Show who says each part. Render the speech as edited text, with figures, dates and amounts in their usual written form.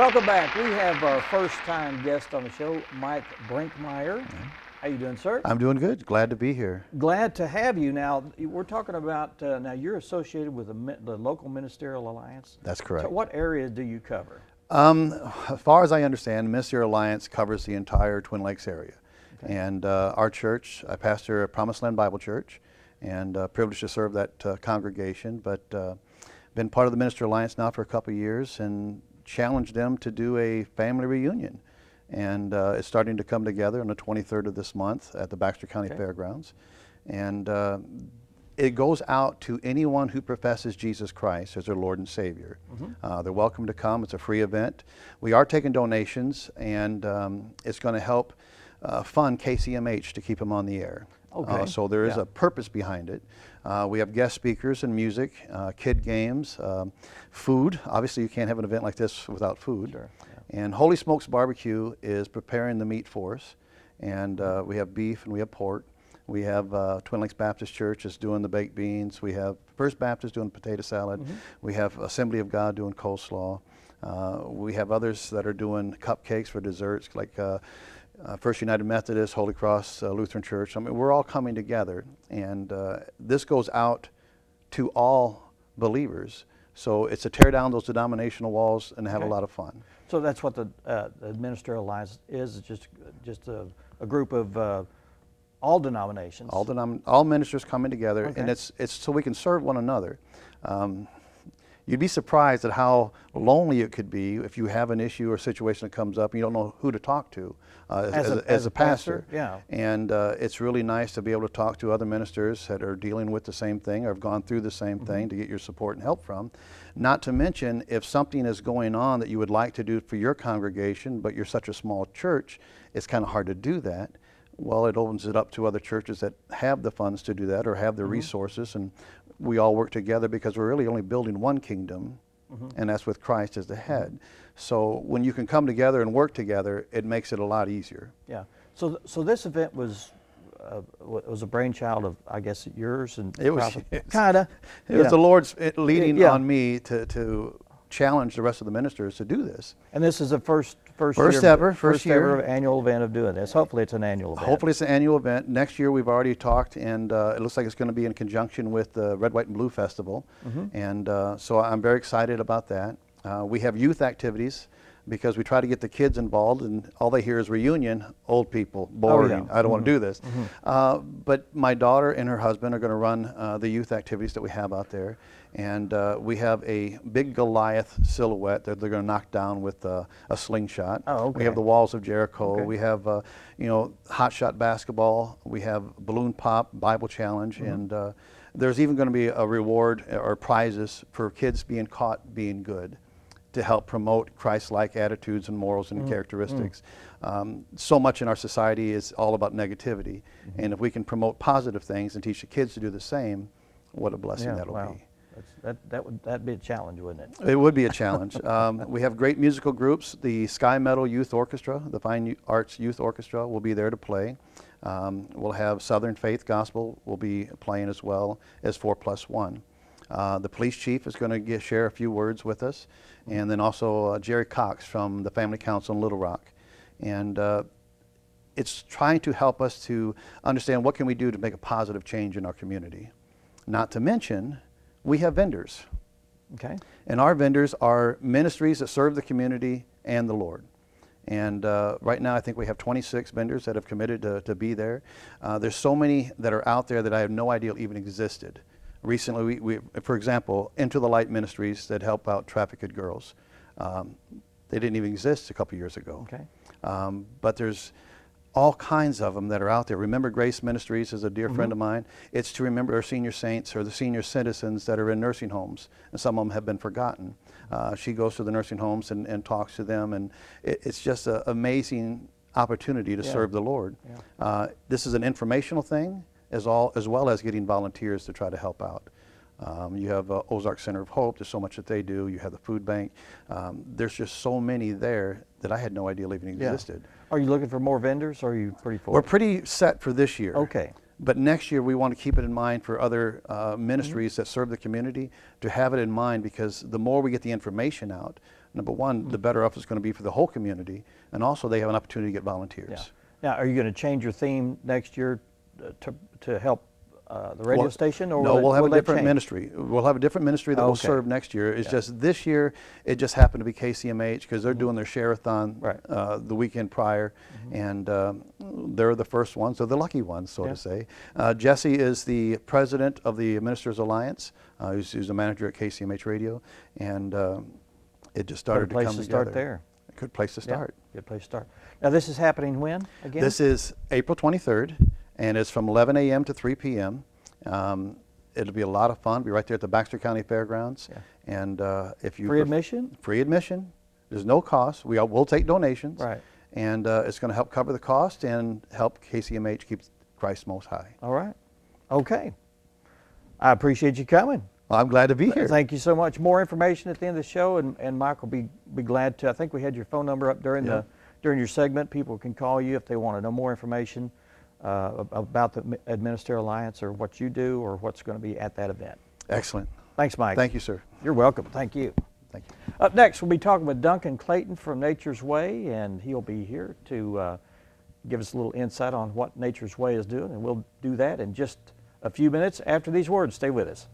Speaker 1: Welcome back. We have our first-time guest on the show, Mike Brinkmeier. How you doing, sir?
Speaker 2: I'm doing good. Glad to be here.
Speaker 1: Glad to have you. Now, we're talking about, now you're associated with the local Ministerial Alliance.
Speaker 2: That's correct.
Speaker 1: So what area do you cover?
Speaker 2: As far as I understand, Ministerial Alliance covers the entire Twin Lakes area. Okay. And our church, I pastor a Promised Land Bible Church, and privileged to serve that congregation, but been part of the Ministerial Alliance now for a couple of years and challenged them to do a family reunion. And it's starting to come together on the 23rd of this month at the Baxter County Fairgrounds. And it goes out to anyone who professes Jesus Christ as their Lord and Savior. Mm-hmm. They're welcome to come. It's a free event. We are taking donations, and it's going to help fund KCMH to keep them on the air. Okay. So there is a purpose behind it. We have guest speakers and music, kid games, food. Obviously, you can't have an event like this without food. Sure. And Holy Smokes Barbecue is preparing the meat for us. And we have beef and we have pork. We have Twin Lakes Baptist Church is doing the baked beans. We have First Baptist doing potato salad. Mm-hmm. We have Assembly of God doing coleslaw. We have others that are doing cupcakes for desserts, like First United Methodist, Holy Cross Lutheran Church. I mean, we're all coming together. And this goes out to all believers. So it's to tear down those denominational walls and have a lot of fun.
Speaker 1: So that's what the Ministerial Alliance is just a group of all denominations.
Speaker 2: All ministers coming together, and it's so we can serve one another. You'd be surprised at how lonely it could be if you have an issue or situation that comes up and you don't know who to talk to as a pastor. Yeah. And it's really nice to be able to talk to other ministers that are dealing with the same thing or have gone through the same thing to get your support and help from. Not to mention, if something is going on that you would like to do for your congregation, but you're such a small church, it's kind of hard to do that. Well, it opens it up to other churches that have the funds to do that or have the resources, and we all work together because we're really only building one kingdom, and that's with Christ as the head. So when you can come together and work together, it makes it a lot easier.
Speaker 1: Yeah. So this event was a brainchild of, I guess, yours, and
Speaker 2: it was
Speaker 1: kind of.
Speaker 2: It was the Lord's leading on me to challenge the rest of the ministers to do this.
Speaker 1: And this is the first ever annual event of doing this. Hopefully it's an annual event.
Speaker 2: Hopefully it's an annual event. Next year we've already talked, and it looks like it's going to be in conjunction with the Red, White, and Blue Festival. And so I'm very excited about that. We have youth activities because we try to get the kids involved, and all they hear is reunion, old people, boring, I don't want to do this. But my daughter and her husband are going to run the youth activities that we have out there. And we have a big Goliath silhouette that they're going to knock down with a slingshot. We have the walls of Jericho. We have, hot shot basketball. We have balloon pop, Bible challenge, and there's even going to be a reward or prizes for kids being caught being good, to help promote Christ-like attitudes and morals and characteristics. So much in our society is all about negativity, and if we can promote positive things and teach the kids to do the same, what a blessing that'll be.
Speaker 1: That'd be a challenge, wouldn't it?
Speaker 2: It would be a challenge. We have great musical groups. The Sky Meadow Youth Orchestra, the Fine Arts Youth Orchestra, will be there to play. We'll have Southern Faith Gospel will be playing as well as 4+1. The police chief is going to share a few words with us, and then also Jerry Cox from the Family Council in Little Rock. And it's trying to help us to understand what can we do to make a positive change in our community. Not to mention, we have vendors. Okay. And our vendors are ministries that serve the community and the Lord. And right now I think we have 26 vendors that have committed to be there. There's so many that are out there that I have no idea even existed. Recently, we for example, Into the Light Ministries that help out trafficked girls. They didn't even exist a couple years ago. Okay. But there's all kinds of them that are out there. Remember Grace Ministries is a dear friend of mine. It's to remember our senior saints or the senior citizens that are in nursing homes, and some of them have been forgotten. She goes to the nursing homes and talks to them, and it's just an amazing opportunity to serve the Lord. This is an informational thing, as well as getting volunteers to try to help out. You have Ozark Center of Hope. There's so much that they do. You have the food bank. There's just so many there that I had no idea even existed.
Speaker 1: Are you looking for more vendors, or are you pretty full?
Speaker 2: We're pretty set for this year.
Speaker 1: Okay.
Speaker 2: But next year we want to keep it in mind for other ministries that serve the community, to have it in mind, because the more we get the information out, number one, the better off it's going to be for the whole community, and also they have an opportunity to get volunteers.
Speaker 1: Yeah. Now, are you going to change your theme next year to help the radio
Speaker 2: Well,
Speaker 1: station? Or
Speaker 2: no,
Speaker 1: will
Speaker 2: we'll have a
Speaker 1: that
Speaker 2: different
Speaker 1: change?
Speaker 2: ministry. We'll have a different ministry that will
Speaker 1: Okay.
Speaker 2: serve next year. It's just this year, it just happened to be KCMH because they're doing their share-a-thon
Speaker 1: Right.
Speaker 2: the weekend prior, and they're the first ones, so the lucky ones, so
Speaker 1: Yeah.
Speaker 2: to say. Jesse is the president of the Ministers Alliance, who's a manager at KCMH Radio, and it just started to
Speaker 1: place
Speaker 2: come
Speaker 1: to
Speaker 2: together.
Speaker 1: start there.
Speaker 2: A good place to
Speaker 1: Yeah,
Speaker 2: start.
Speaker 1: good place to start. Now, this is happening when, again?
Speaker 2: This is April 23rd, and it's from 11 a.m. to 3 p.m. It'll be a lot of fun. Be right there at the Baxter County Fairgrounds.
Speaker 1: Yeah.
Speaker 2: And if you
Speaker 1: Free admission?
Speaker 2: free admission. There's no cost. We'll take donations.
Speaker 1: Right.
Speaker 2: And it's going to help cover the cost and help KCMH keep Christ most high.
Speaker 1: All right. Okay. I appreciate you coming.
Speaker 2: Well, I'm glad to be here.
Speaker 1: Thank you so much. More information at the end of the show, and Mike will be glad to. I think we had your phone number up during during your segment. People can call you if they want to know more information about the Ministerial Alliance or what you do or what's going to be at that event.
Speaker 2: Excellent.
Speaker 1: Thanks, Mike.
Speaker 2: Thank you, sir.
Speaker 1: You're welcome. Thank you.
Speaker 2: Thank you.
Speaker 1: Up next, we'll be talking with Duncan Clayton from Nature's Way, and he'll be here to give us a little insight on what Nature's Way is doing, and we'll do that in just a few minutes after these words. Stay with us.